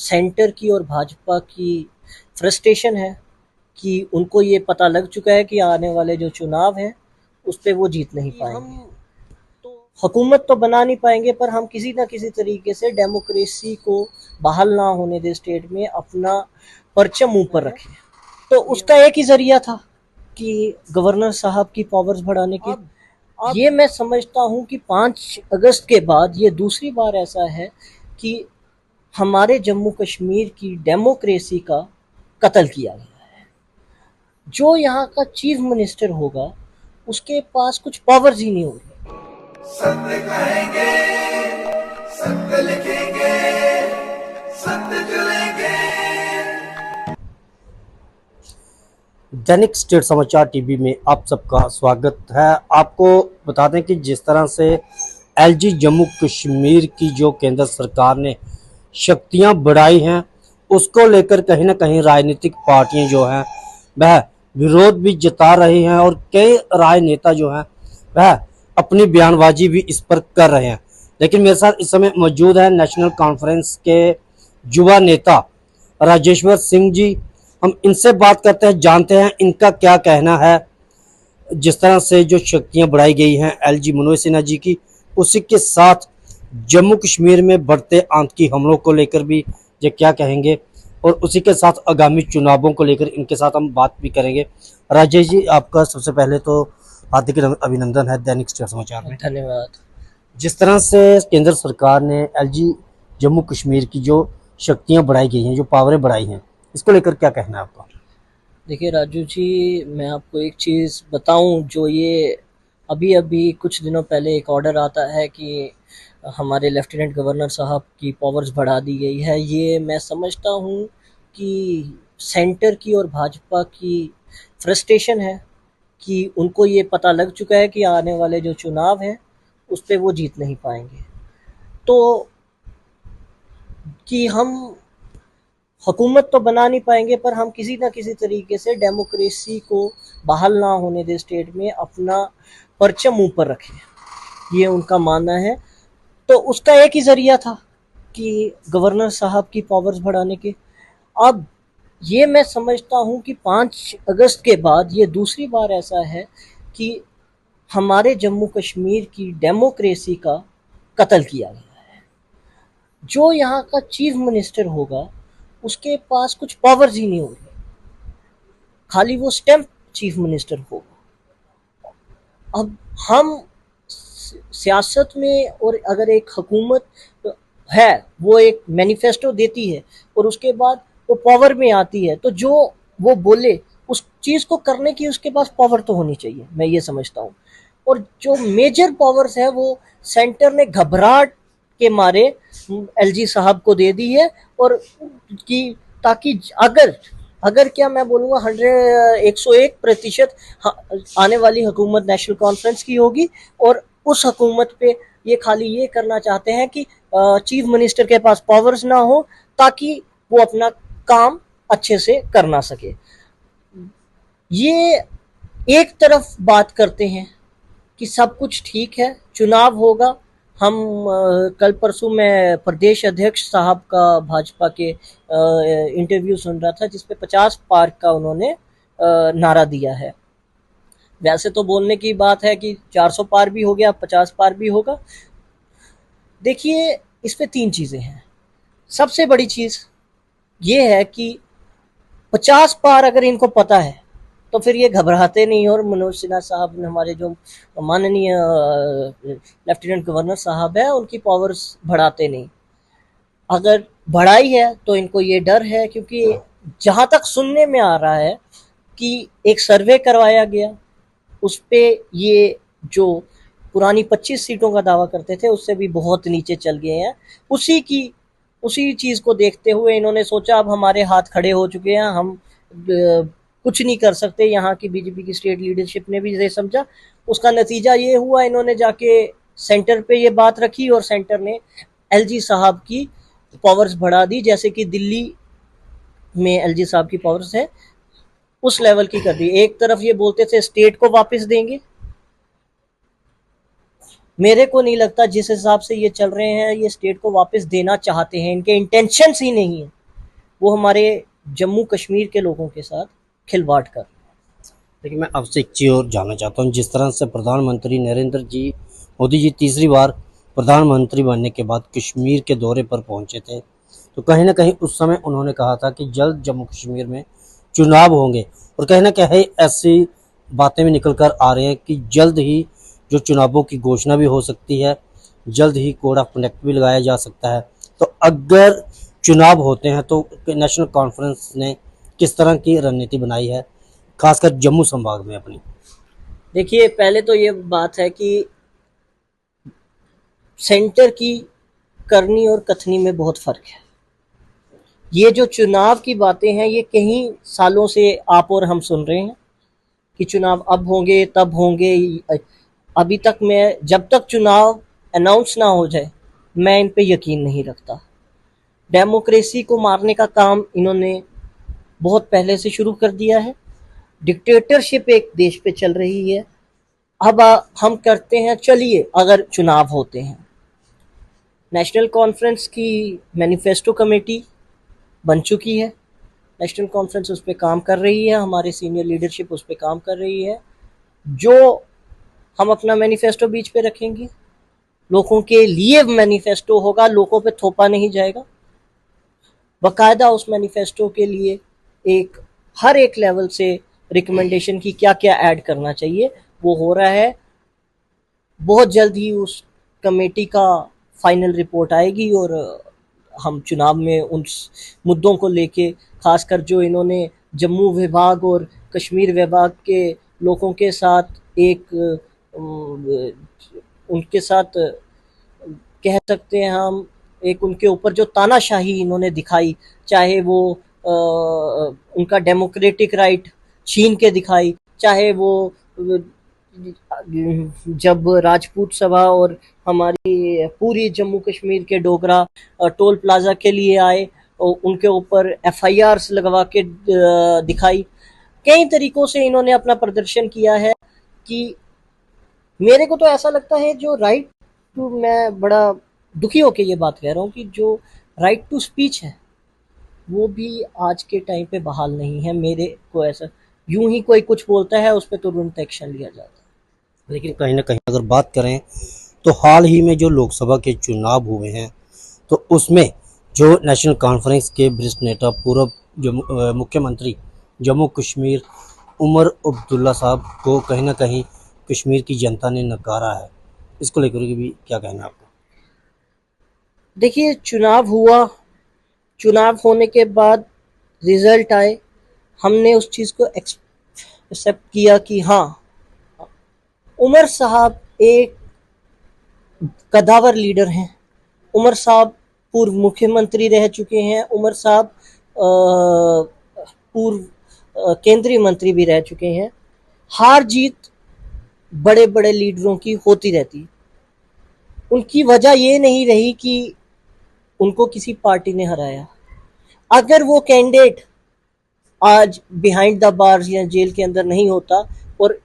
Centre की और भाजपा की फ्रस्ट्रेशन है कि उनको ये पता लग चुका है कि आने वाले जो चुनाव है उस पे वो जीत नहीं पाएंगे। हम तो हुकूमत तो बना नहीं पाएंगे, पर हम किसी ना किसी तरीके से डेमोक्रेसी को बहाल ना होने दे स्टेट में, अपना परचम ऊपर रखें। तो उसका एक ही जरिया था कि गवर्नर साहब की पावर्स बढ़ाने के। अब ये मैं समझता हूँ कि 5 अगस्त के बाद ये दूसरी बार ऐसा है कि हमारे जम्मू कश्मीर की डेमोक्रेसी का कत्ल किया गया है। जो यहाँ का चीफ मिनिस्टर होगा उसके पास कुछ पावर्स ही नहीं होगी। सत्य कहेंगे, सत्य लिखेंगे, सत्य चलेंगे। दैनिक स्टेट समाचार टीवी में आप सबका स्वागत है। आपको बता दें कि जिस तरह से एलजी जम्मू कश्मीर की जो केंद्र सरकार ने शक्तियां बढ़ाई हैं, उसको लेकर कहीं ना कहीं राजनीतिक पार्टियां जो हैं वह विरोध भी जता रही हैं और कई राजनेता जो हैं वह अपनी बयानबाजी भी इस पर कर रहे हैं। लेकिन मेरे साथ इस समय मौजूद है नेशनल कॉन्फ्रेंस के युवा नेता राजेश्वर सिंह जी। हम इनसे बात करते हैं, जानते हैं इनका क्या कहना है। जिस तरह से जो शक्तियां बढ़ाई गई हैं एलजी मनोज सिन्हा जी की, उसी के साथ जम्मू कश्मीर में बढ़ते आतंकी हमलों को लेकर भी ये क्या कहेंगे, और उसी के साथ आगामी चुनावों को लेकर इनके साथ हम बात भी करेंगे। राजेश जी, आपका सबसे पहले तो हार्दिक अभिनंदन है दैनिक स्टेट समाचार में। धन्यवाद। जिस तरह से केंद्र सरकार ने एलजी जम्मू कश्मीर की जो शक्तियां बढ़ाई गई हैं, जो पावरें बढ़ाई हैं, इसको लेकर क्या कहना है आपका? देखिए राजू जी, मैं आपको एक चीज़ बताऊं, जो ये अभी अभी कुछ दिनों पहले एक ऑर्डर आता है कि हमारे लेफ्टिनेंट गवर्नर साहब की पावर्स बढ़ा दी गई है। ये मैं समझता हूँ कि सेंटर की और भाजपा की फ्रस्ट्रेशन है कि उनको ये पता लग चुका है कि आने वाले जो चुनाव है उस पे वो जीत नहीं पाएंगे। तो कि हम हुकूमत तो बना नहीं पाएंगे, पर हम किसी ना किसी तरीके से डेमोक्रेसी को बहाल ना होने दे स्टेट में, अपना परचम ऊपर रखें, ये उनका मानना है। तो उसका एक ही जरिया था कि गवर्नर साहब की पावर्स बढ़ाने के। अब ये मैं समझता हूँ कि 5 अगस्त के बाद ये दूसरी बार ऐसा है कि हमारे जम्मू कश्मीर की डेमोक्रेसी का कत्ल किया गया है। जो यहाँ का चीफ मिनिस्टर होगा उसके पास कुछ पावर्स ही नहीं होगी, खाली वो स्टैम्प चीफ मिनिस्टर होगा। अब हम सियासत में, और अगर एक हुकूमत है वो एक मैनिफेस्टो देती है और उसके बाद वो पावर में आती है, तो जो वो बोले उस चीज़ को करने की उसके पास पावर तो होनी चाहिए, मैं ये समझता हूँ। और जो मेजर पावर्स है वो सेंटर ने घबराहट के मारे एलजी साहब को दे दी है, और कि ताकि अगर अगर क्या मैं बोलूँगा 101% आने वाली हुकूमत नेशनल कॉन्फ्रेंस की होगी, और उस हुकूमत पे ये खाली ये करना चाहते हैं कि चीफ मिनिस्टर के पास पावर्स ना हो ताकि वो अपना काम अच्छे से कर ना सके। ये एक तरफ बात करते हैं कि सब कुछ ठीक है, चुनाव होगा। हम कल परसों मैं प्रदेश अध्यक्ष साहब का भाजपा के इंटरव्यू सुन रहा था, जिसपे 50 पार का उन्होंने नारा दिया है। वैसे तो बोलने की बात है कि 400 पार भी हो गया, 50 पार भी होगा। देखिए, इस पे 3 चीज़ें हैं। सबसे बड़ी चीज़ ये है कि 50 पार अगर इनको पता है तो फिर ये घबराते नहीं, और मनोज सिन्हा साहब ने, हमारे जो माननीय लेफ्टिनेंट गवर्नर साहब है, उनकी पावर्स बढ़ाते नहीं। अगर बढ़ाई है तो इनको ये डर है, क्योंकि जहाँ तक सुनने में आ रहा है कि एक सर्वे करवाया गया, उस पे ये जो पुरानी 25 सीटों का दावा करते थे उससे भी बहुत नीचे चल गए हैं। उसी चीज़ को देखते हुए इन्होंने सोचा अब हमारे हाथ खड़े हो चुके हैं, हम कुछ नहीं कर सकते। यहाँ की बीजेपी की स्टेट लीडरशिप ने भी ये समझा। उसका नतीजा ये हुआ, इन्होंने जाके सेंटर पे ये बात रखी और सेंटर ने एलजी साहब की पावर्स बढ़ा दी। जैसे कि दिल्ली में एलजी साहब की पावर्स है उस लेवल की कर दी। एक तरफ ये बोलते थे स्टेट को वापस देंगे, मेरे को नहीं लगता जिस हिसाब से ये चल रहे हैं ये स्टेट को वापस देना चाहते हैं, इनके इंटेंशंस ही नहीं है। वो हमारे जम्मू कश्मीर के लोगों के साथ खिलवाड़ कर। लेकिन मैं आपसे एक चीज़ और जानना चाहता हूँ, जिस तरह से प्रधानमंत्री नरेंद्र जी मोदी जी तीसरी बार प्रधानमंत्री बनने के बाद कश्मीर के दौरे पर पहुंचे थे, तो कहीं ना कहीं उस समय उन्होंने कहा था कि जल्द जम्मू कश्मीर में चुनाव होंगे, और कहीं ना कहीं ऐसी बातें भी निकल कर आ रही हैं कि जल्द ही जो चुनावों की घोषणा भी हो सकती है, जल्द ही कोड ऑफ कंडक्ट भी लगाया जा सकता है। तो अगर चुनाव होते हैं तो नेशनल कॉन्फ्रेंस ने किस तरह की रणनीति बनाई है, खासकर जम्मू संभाग में अपनी? देखिए, पहले तो ये बात है कि सेंटर की करनी और कथनी में बहुत फर्क है। ये जो चुनाव की बातें हैं ये कई सालों से आप और हम सुन रहे हैं कि चुनाव अब होंगे तब होंगे। अभी तक मैं, जब तक चुनाव अनाउंस ना हो जाए, मैं इन पे यकीन नहीं रखता। डेमोक्रेसी को मारने का काम इन्होंने बहुत पहले से शुरू कर दिया है। डिक्टेटरशिप एक देश पे चल रही है। अब हम करते हैं, चलिए अगर चुनाव होते हैं, नेशनल कॉन्फ्रेंस की मैनिफेस्टो कमेटी बन चुकी है। नेशनल कॉन्फ्रेंस उस पर काम कर रही है, हमारे सीनियर लीडरशिप उस पर काम कर रही है। जो हम अपना मैनिफेस्टो बीच पे रखेंगे, लोगों के लिए मैनिफेस्टो होगा, लोगों पे थोपा नहीं जाएगा। बाकायदा उस मैनिफेस्टो के लिए एक हर एक लेवल से रिकमेंडेशन की क्या क्या ऐड करना चाहिए वो हो रहा है। बहुत जल्द ही उस कमेटी का फाइनल रिपोर्ट आएगी और हम चुनाव में उन मुद्दों को लेके, खासकर जो इन्होंने जम्मू विभाग और कश्मीर विभाग के लोगों के साथ एक उनके साथ कह सकते हैं हम, एक उनके ऊपर जो तानाशाही इन्होंने दिखाई, चाहे वो उनका डेमोक्रेटिक राइट छीन के दिखाई, चाहे वो जब राजपूत सभा और हमारी पूरी जम्मू कश्मीर के डोगरा टोल प्लाजा के लिए आए और उनके ऊपर एफआईआर्स लगवा के दिखाई। कई तरीकों से इन्होंने अपना प्रदर्शन किया है कि मेरे को तो ऐसा लगता है जो राइट टू, मैं बड़ा दुखी होकर ये बात कह रहा हूँ कि जो राइट टू स्पीच है वो भी आज के टाइम पे बहाल नहीं है। मेरे को ऐसा, यूं ही कोई कुछ बोलता है उस पर तुरंत एक्शन लिया जाता है। लेकिन कहीं ना कहीं अगर बात करें तो हाल ही में जो लोकसभा के चुनाव हुए हैं, तो उसमें जो नेशनल कॉन्फ्रेंस के वरिष्ठ नेता पूर्व मुख्यमंत्री जम्मू कश्मीर उमर अब्दुल्ला साहब को कहीं ना कहीं कश्मीर की जनता ने नकारा है। इसको लेकर के भी क्या कहना है आपको? देखिए, चुनाव हुआ, चुनाव होने के बाद रिजल्ट आए, हमने उस चीज़ को एक्सेप्ट किया कि हाँ, उमर साहब एक कदावर लीडर हैं। उमर साहब पूर्व मुख्यमंत्री रह चुके हैं। उमर साहब पूर्व केंद्रीय मंत्री भी रह चुके हैं। हार जीत बड़े बड़े लीडरों की होती रहती। उनकी वजह ये नहीं रही कि उनको किसी पार्टी ने हराया। अगर वो कैंडिडेट आज बिहाइंड द बार्स या जेल के अंदर नहीं होता और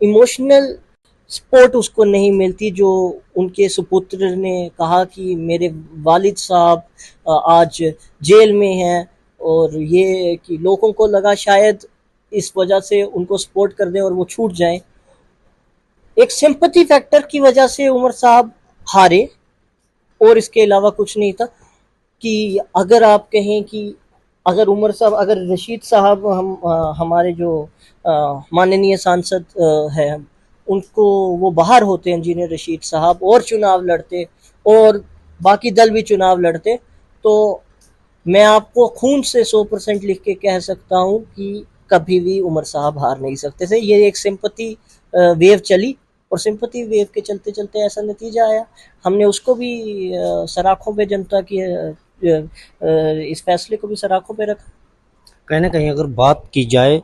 इमोशनल सपोर्ट उसको नहीं मिलती, जो उनके सुपुत्र ने कहा कि मेरे वालिद साहब आज जेल में हैं, और ये कि लोगों को लगा शायद इस वजह से उनको सपोर्ट कर दें और वो छूट जाएं। एक सिंपैथी फैक्टर की वजह से उमर साहब हारे और इसके अलावा कुछ नहीं था। कि अगर आप कहें कि अगर उमर साहब, अगर रशीद साहब, हमारे जो माननीय सांसद हैं, उनको वो बाहर होते, इंजीनियर रशीद साहब, और चुनाव लड़ते और बाकी दल भी चुनाव लड़ते, तो मैं आपको खून से 100% लिख के कह सकता हूँ कि कभी भी उमर साहब हार नहीं सकते थे। ये एक सिंपैथी वेव चली और सिंपैथी वेव के चलते चलते ऐसा नतीजा आया। हमने उसको भी सराखों पे, जनता की इस फैसले को भी सराखों पे रखा। कहीं ना कहीं अगर बात की जाए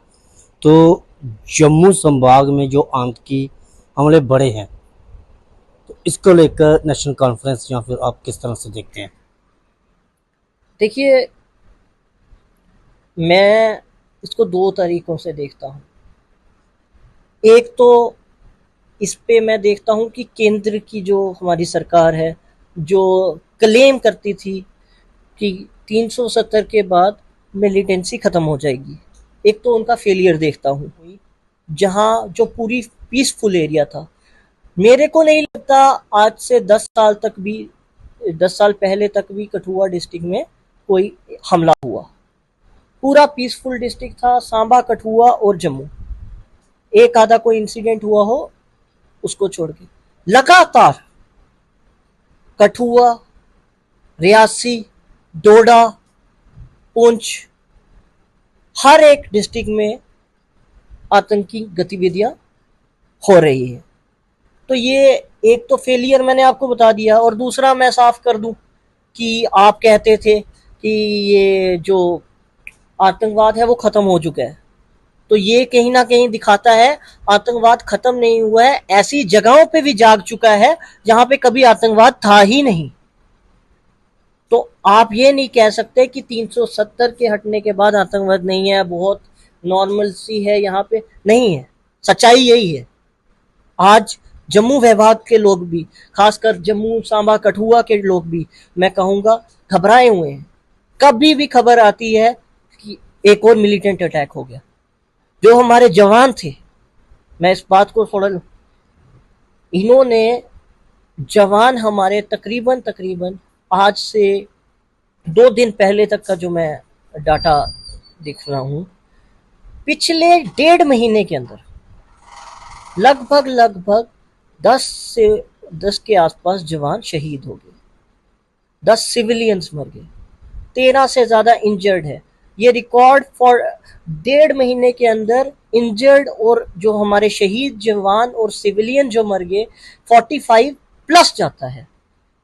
तो जम्मू संभाग में जो आतंकी हमले बढ़े हैं, तो इसको लेकर नेशनल कॉन्फ्रेंस या फिर आप किस तरह से देखते हैं? देखिए, मैं इसको दो तरीकों से देखता हूँ। एक तो इस पे मैं देखता हूँ कि केंद्र की जो हमारी सरकार है, जो क्लेम करती थी कि 370 के बाद मिलिटेंसी खत्म हो जाएगी, एक तो उनका फेलियर देखता हूँ। जहाँ जो पूरी पीसफुल एरिया था, मेरे को नहीं लगता आज से 10 साल पहले तक भी कठुआ डिस्ट्रिक्ट में कोई हमला हुआ। पूरा पीसफुल डिस्ट्रिक्ट था, सांबा, कठुआ और जम्मू। एक आधा कोई इंसिडेंट हुआ हो उसको छोड़ के, लगातार कठुआ, रियासी, डोडा, पुंछ, हर एक डिस्ट्रिक्ट में आतंकी गतिविधियां हो रही है। तो ये एक तो फेलियर मैंने आपको बता दिया, और दूसरा मैं साफ कर दूं कि आप कहते थे कि ये जो आतंकवाद है वो खत्म हो चुका है, तो ये कहीं ना कहीं दिखाता है आतंकवाद खत्म नहीं हुआ है, ऐसी जगहों पे भी जाग चुका है जहां पे कभी आतंकवाद था ही नहीं। तो आप ये नहीं कह सकते कि 370 के हटने के बाद आतंकवाद नहीं है, बहुत नॉर्मल सी है यहाँ पे, नहीं है। सच्चाई यही है। आज जम्मू विभाग के लोग भी, खासकर जम्मू, सांबा, कठुआ के लोग भी, मैं कहूँगा घबराए हुए हैं। कभी भी खबर आती है कि एक और मिलिटेंट अटैक हो गया। जो हमारे जवान थे, मैं इस बात को थोड़ा, इन्होंने जवान हमारे तकरीबन आज से 2 दिन पहले तक का जो मैं डाटा देख रहा हूँ, पिछले 1.5 महीने के अंदर लगभग 10 के आसपास जवान शहीद हो गए, 10 सिविलियंस मर गए, 13 से ज्यादा इंजर्ड है। ये रिकॉर्ड फॉर 1.5 महीने के अंदर इंजर्ड और जो हमारे शहीद जवान और सिविलियन जो मर गए 45 प्लस जाता है।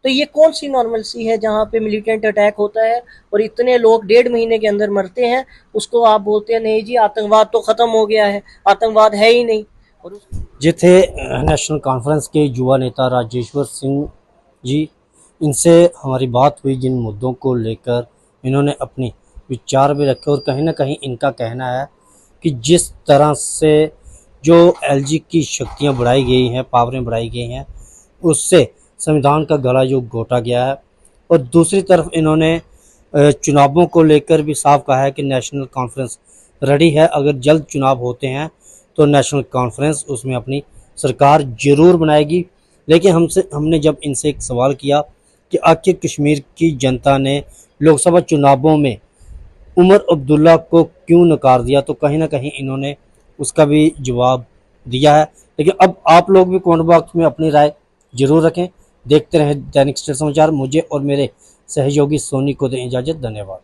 तो ये कौन सी नॉर्मल सी है जहाँ पे मिलिटेंट अटैक होता है और इतने लोग 1.5 महीने के अंदर मरते हैं, उसको आप बोलते हैं नहीं जी आतंकवाद तो खत्म हो गया है, आतंकवाद है ही नहीं। और जे थे नेशनल कॉन्फ्रेंस के युवा नेता राजेश्वर सिंह जी, इनसे हमारी बात हुई जिन मुद्दों को लेकर इन्होंने अपनी विचार भी रखे, और कहीं ना कहीं इनका कहना है कि जिस तरह से जो एलजी की शक्तियां बढ़ाई गई हैं, पावरें बढ़ाई गई हैं, उससे संविधान का गला जो घोटा गया है। और दूसरी तरफ इन्होंने चुनावों को लेकर भी साफ कहा है कि नेशनल कॉन्फ्रेंस रेडी है, अगर जल्द चुनाव होते हैं तो नेशनल कॉन्फ्रेंस उसमें अपनी सरकार जरूर बनाएगी। लेकिन हमने जब इनसे एक सवाल किया कि आखिर कश्मीर की जनता ने लोकसभा चुनावों में उमर अब्दुल्ला को क्यों नकार दिया, तो कहीं ना कहीं इन्होंने उसका भी जवाब दिया है। लेकिन अब आप लोग भी कमेंट बॉक्स में अपनी राय जरूर रखें। देखते रहें दैनिक स्टेट समाचार। मुझे और मेरे सहयोगी सोनी को दें इजाज़त। धन्यवाद।